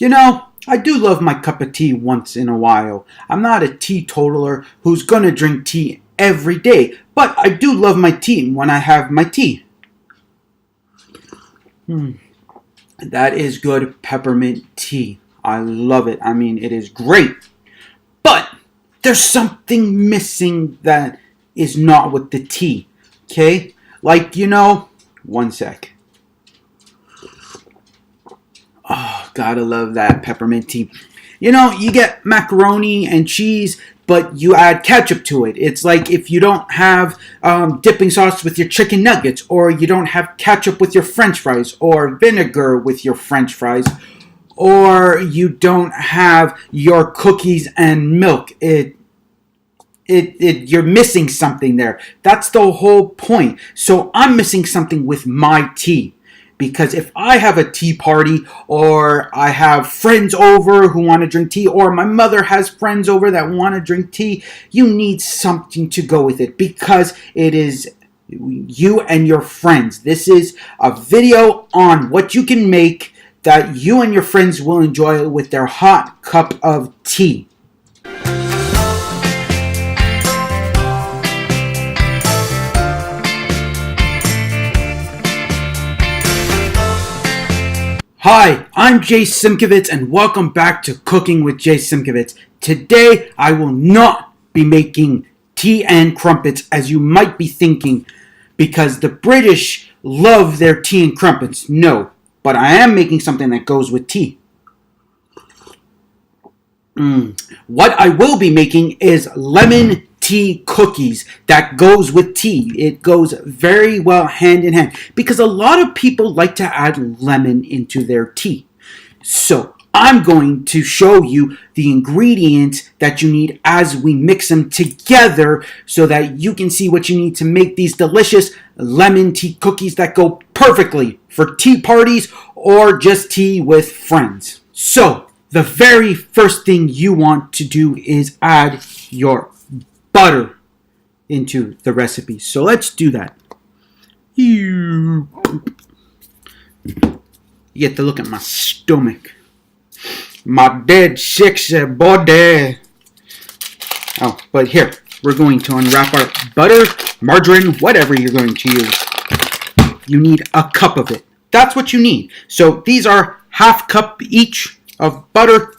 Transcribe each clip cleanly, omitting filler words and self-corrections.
I do love my cup of tea once in a while. I'm not a teetotaler who's gonna drink tea every day, but I do love my tea when I have my tea. That is good peppermint tea. I love it. I mean, it is great. But there's something missing that is not with the tea. Okay? One sec. Oh, gotta love that peppermint tea. You get macaroni and cheese, but you add ketchup to it. It's like if you don't have dipping sauce with your chicken nuggets, or you don't have ketchup with your french fries, or vinegar with your french fries, or you don't have your cookies and milk. You're missing something there. That's the whole point. So I'm missing something with my tea. Because if I have a tea party, or I have friends over who want to drink tea, or my mother has friends over that want to drink tea, you need something to go with it, because it is you and your friends. This is a video on what you can make that you and your friends will enjoy with their hot cup of tea. Hi, I'm Jay Simkovitz, and welcome back to Cooking with Jay Simkovitz. Today, I will not be making tea and crumpets, as you might be thinking, because the British love their tea and crumpets. No, but I am making something that goes with tea. What I will be making is lemon tea cookies that goes with tea. It goes very well hand in hand because a lot of people like to add lemon into their tea. So I'm going to show you the ingredients that you need as we mix them together so that you can see what you need to make these delicious lemon tea cookies that go perfectly for tea parties or just tea with friends. So the very first thing you want to do is add your butter into the recipe. So let's do that. You get to look at my stomach. My dead sexy body. Oh, but here, we're going to unwrap our butter, margarine, whatever you're going to use. You need a cup of it. That's what you need. So these are half cup each of butter,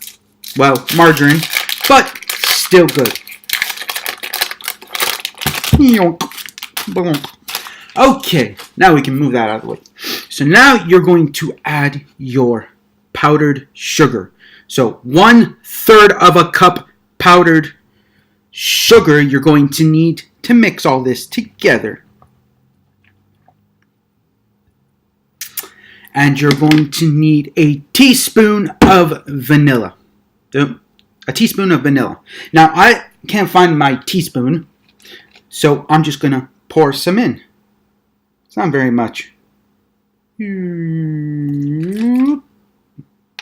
margarine, but still good. Okay, now we can move that out of the way. So now you're going to add your powdered sugar. So 1/3 of a cup powdered sugar you're going to need to mix all this together. And you're going to need a teaspoon of vanilla. A teaspoon of vanilla. Now I can't find my teaspoon, so I'm just going to pour some in. It's not very much.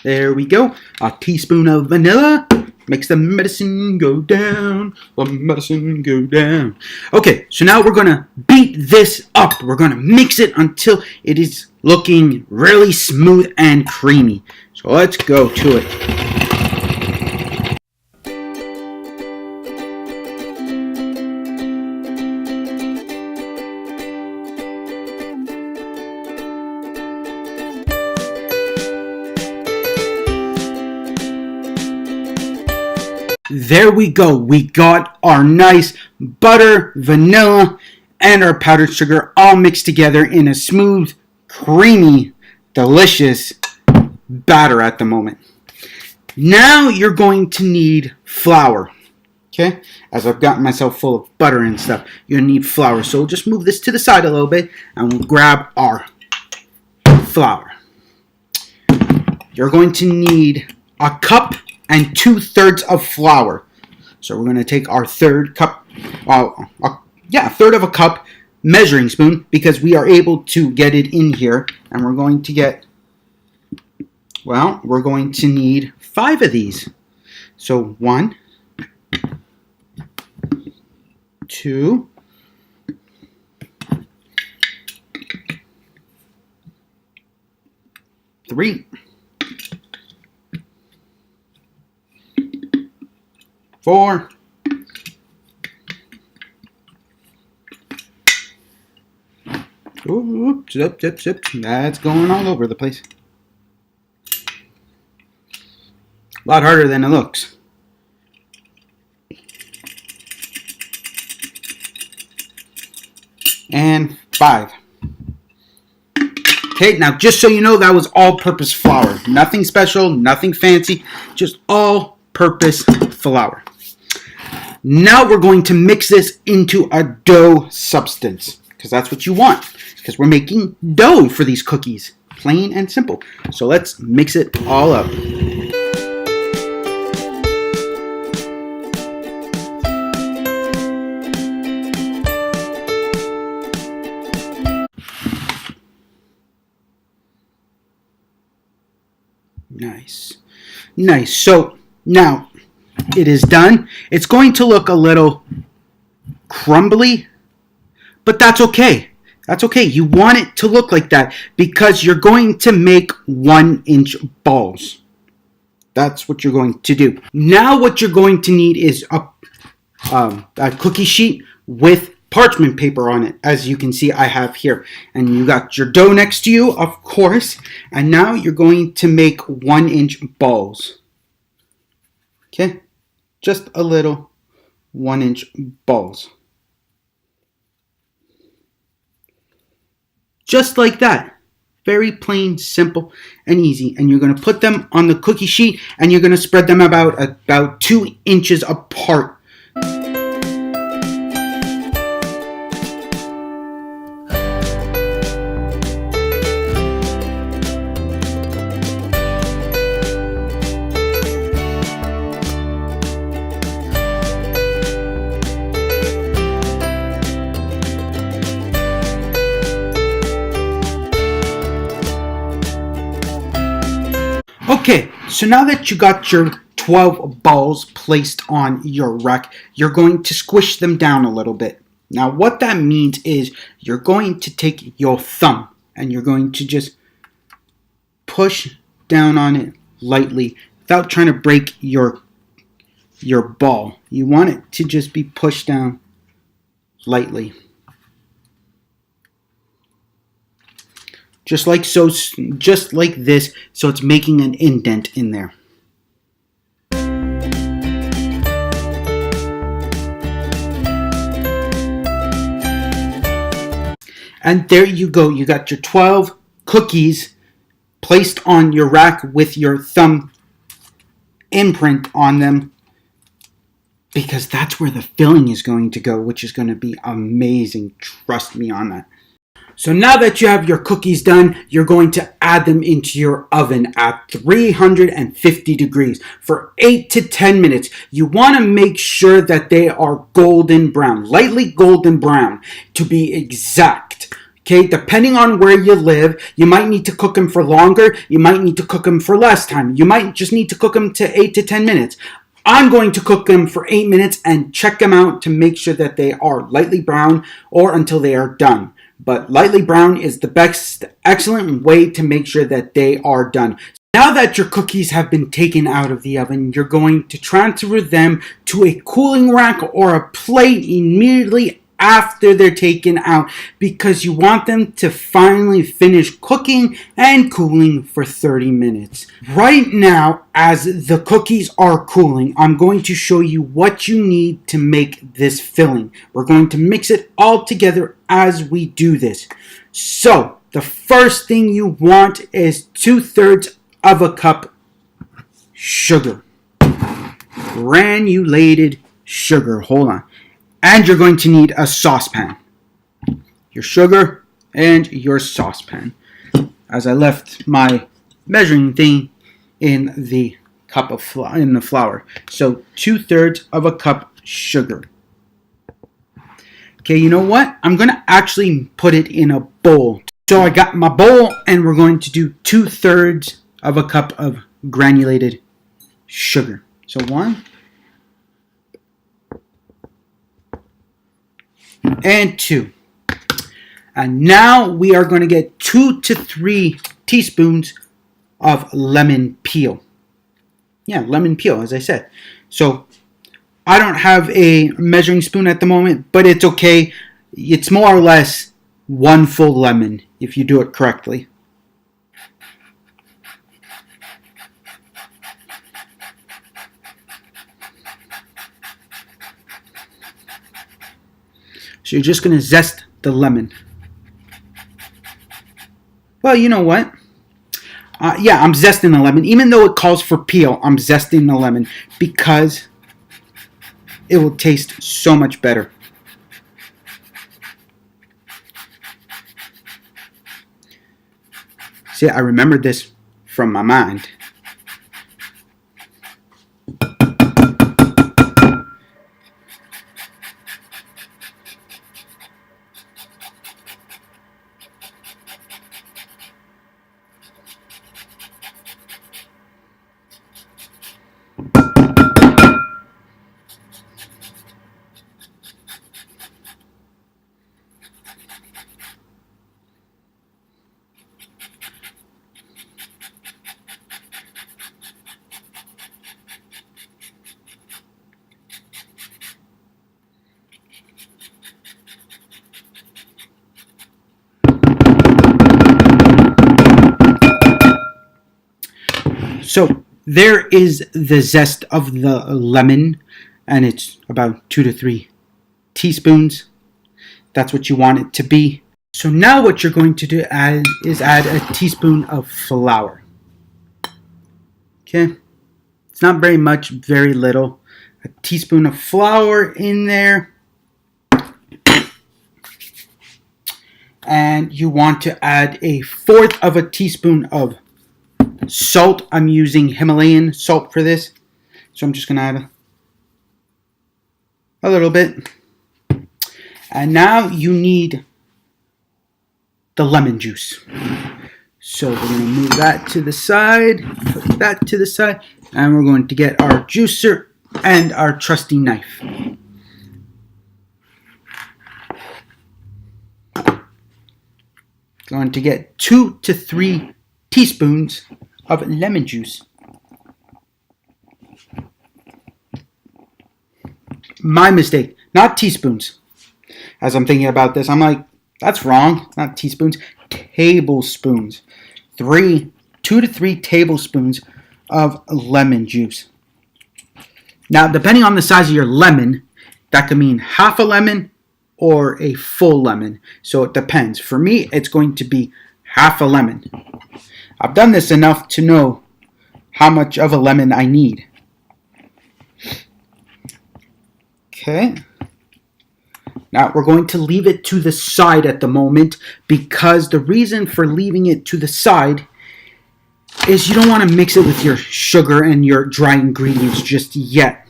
There we go. A teaspoon of vanilla makes the medicine go down. The medicine go down. Okay, so now we're going to beat this up. We're going to mix it until it is looking really smooth and creamy. So let's go to it. There we go. We got our nice butter, vanilla, and our powdered sugar all mixed together in a smooth, creamy, delicious batter at the moment. Now you're going to need flour. Okay? As I've gotten myself full of butter and stuff, you're going to need flour. So we'll just move this to the side a little bit and we'll grab our flour. You're going to need a cup and 2/3 of flour. So we're going to take our third cup, third of a cup measuring spoon, because we are able to get it in here, and we're going to get, we're going to need 5 of these. So 1, 2, 3, 4. Ooh, zip, zip, zip. That's going all over the place. A lot harder than it looks. And 5. Okay, now just so you know, that was all-purpose flour. Nothing special, nothing fancy, just all-purpose flour. Now we're going to mix this into a dough substance, because that's what you want, because we're making dough for these cookies. Plain and simple. So let's mix it all up. Nice. Nice. So now it is done. It's going to look a little crumbly, but that's okay. That's okay. You want it to look like that because you're going to make 1-inch balls. That's what you're going to do. Now what you're going to need is a cookie sheet with parchment paper on it, as you can see I have here. And you got your dough next to you, of course. And now you're going to make 1-inch balls. Okay? Just a little 1-inch balls. Just like that. Very plain, simple, and easy. And you're going to put them on the cookie sheet and you're going to spread them about 2 inches apart. Okay, so now that you got your 12 balls placed on your rack, you're going to squish them down a little bit. Now what that means is you're going to take your thumb and you're going to just push down on it lightly without trying to break your ball. You want it to just be pushed down lightly. Just like so, just like this, so it's making an indent in there. And there you go. You got your 12 cookies placed on your rack with your thumb imprint on them, because that's where the filling is going to go, which is going to be amazing. Trust me on that. So now that you have your cookies done, you're going to add them into your oven at 350 degrees for 8 to 10 minutes. You want to make sure that they are golden brown, lightly golden brown to be exact. Okay, depending on where you live, you might need to cook them for longer. You might need to cook them for less time. You might just need to cook them to 8 to 10 minutes. I'm going to cook them for 8 minutes and check them out to make sure that they are lightly brown or until they are done. But lightly brown is the best, excellent way to make sure that they are done. Now that your cookies have been taken out of the oven, you're going to transfer them to a cooling rack or a plate immediately after they're taken out, because you want them to finally finish cooking and cooling for 30 minutes. Right now, as the cookies are cooling, I'm going to show you what you need to make this filling. We're going to mix it all together as we do this. So, the first thing you want is 2/3 of a cup sugar. Granulated sugar. Hold on. And you're going to need a saucepan. Your sugar and your saucepan. As I left my measuring thing in the cup of flour. So 2/3 of a cup sugar. Okay, you know what? I'm going to actually put it in a bowl. So I got my bowl and we're going to do 2/3 of a cup of granulated sugar. So 1 and 2. And now we are going to get 2 to 3 teaspoons of lemon peel. Yeah, lemon peel, as I said. So I don't have a measuring spoon at the moment, but it's okay. It's more or less one full lemon if you do it correctly. So you're just going to zest the lemon. Well, you know what? Yeah, I'm zesting the lemon. Even though it calls for peel, I'm zesting the lemon because it will taste so much better. See, I remembered this from my mind. So there is the zest of the lemon, and it's about 2 to 3 teaspoons. That's what you want it to be. So now what you're going to do is add a teaspoon of flour. Okay, it's not very much, very little. A teaspoon of flour in there. And you want to add 1/4 of a teaspoon of salt. I'm using Himalayan salt for this, so I'm just going to add a little bit. And now you need the lemon juice. So we're going to move that to the side, put that to the side, and we're going to get our juicer and our trusty knife. Going to get 2 to 3 teaspoons of lemon juice. My mistake, not teaspoons. As I'm thinking about this, I'm like, that's wrong, not teaspoons, tablespoons. 2 to 3 tablespoons of lemon juice. Now, depending on the size of your lemon, that could mean half a lemon or a full lemon. So it depends. For me, it's going to be half a lemon. I've done this enough to know how much of a lemon I need. Okay. Now we're going to leave it to the side at the moment, because the reason for leaving it to the side is you don't want to mix it with your sugar and your dry ingredients just yet.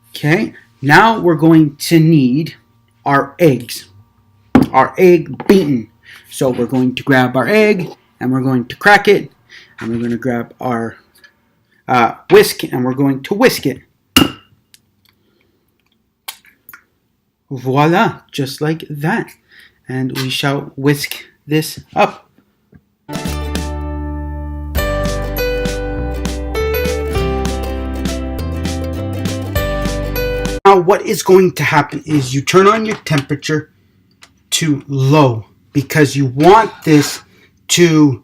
Okay, now we're going to need our eggs, our egg beaten. So we're going to grab our egg and we're going to crack it, and we're going to grab our whisk and we're going to whisk it. Voila, just like that. And we shall whisk this up. Now what is going to happen is you turn on your temperature to low, because you want this to,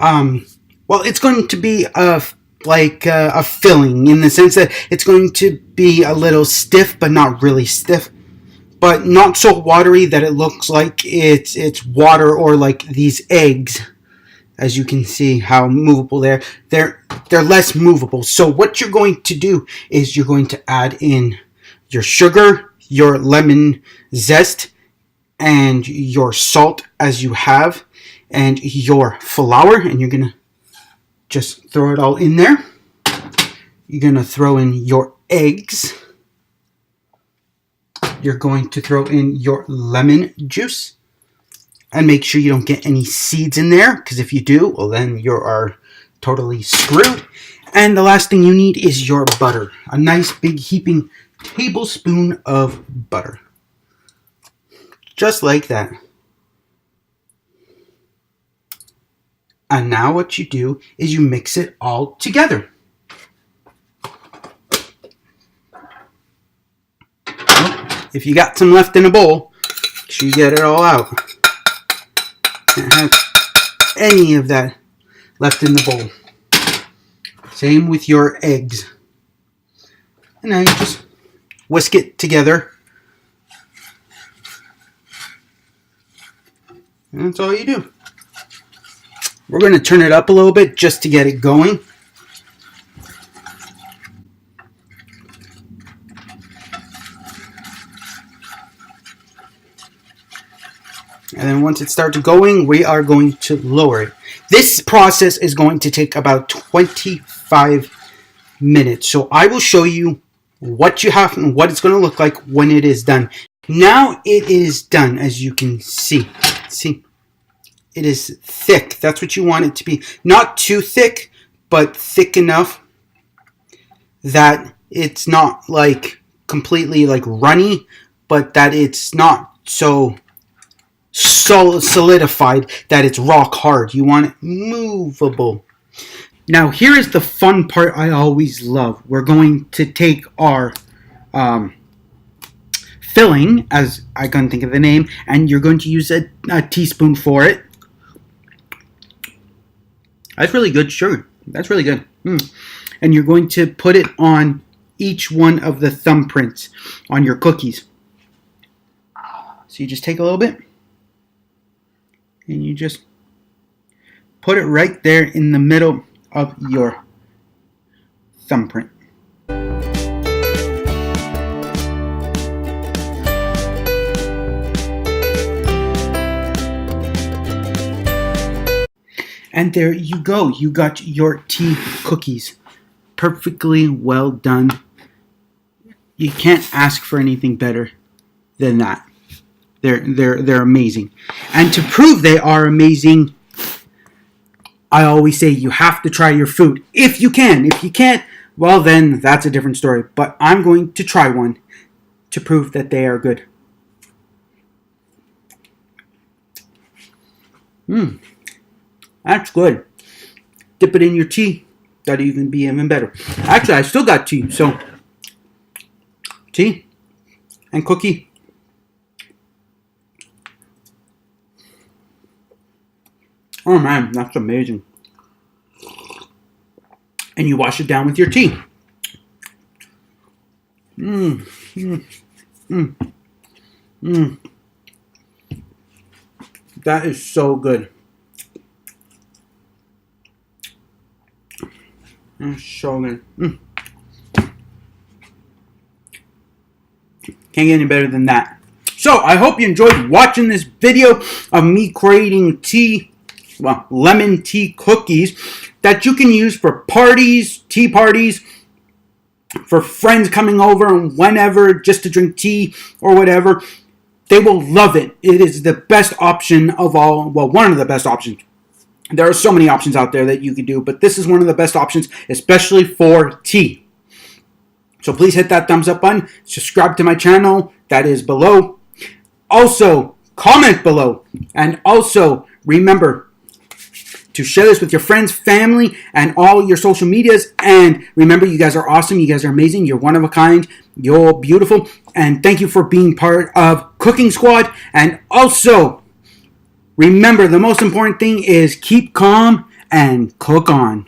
well, it's going to be like a filling, in the sense that it's going to be a little stiff, but not really stiff, but not so watery that it looks like it's water, or like these eggs. As you can see how movable they're less movable. So what you're going to do is you're going to add in your sugar, your lemon zest, and your salt as you have, and your flour, and you're gonna just throw it all in there. You're gonna throw in your eggs. You're going to throw in your lemon juice, and make sure you don't get any seeds in there, because if you do, well, then you are totally screwed. And the last thing you need is your butter, a nice big heaping tablespoon of butter, just like that. And now what you do is you mix it all together. if you got some left in a bowl, make sure you get it all out. Can't have any of that left in the bowl. Same with your eggs. And now you just whisk it together. And that's all you do. We're going to turn it up a little bit just to get it going. And then once it starts going, we are going to lower it. This process is going to take about 25 minutes. So I will show you what you have and what it's going to look like when it is done. Now it is done, as you can see. See, it is thick. That's what you want it to be. Not too thick, but thick enough that it's not like completely like runny, but that it's not so solidified that it's rock hard. You want it movable. Now here is the fun part I always love. We're going to take our filling, as I couldn't think of the name, and you're going to use a teaspoon for it. That's really good sugar. That's really good. And you're going to put it on each one of the thumbprints on your cookies. So you just take a little bit and you just put it right there in the middle of your thumbprint. And there you go. You got your tea cookies. Perfectly well done. You can't ask for anything better than that. They're amazing. And to prove they are amazing, I always say you have to try your food. If you can. If you can't, well then that's a different story. But I'm going to try one to prove that they are good. That's good. Dip it in your tea. That'll even be even better. Actually, I still got tea. So, tea and cookie. Oh man, that's amazing. And you wash it down with your tea. That is so good. That's so good. Can't get any better than that. So, I hope you enjoyed watching this video of me creating lemon tea cookies that you can use for parties, tea parties, for friends coming over and whenever, just to drink tea or whatever. They will love it. It is the best option of all. Well, one of the best options. There are so many options out there that you could do, but this is one of the best options, especially for tea. So please hit that thumbs up button. Subscribe to my channel. That is below. Also, comment below. And also, remember to share this with your friends, family, and all your social medias. And remember, you guys are awesome. You guys are amazing. You're one of a kind. You're beautiful. And thank you for being part of Cooking Squad. And also, remember, the most important thing is keep calm and cook on.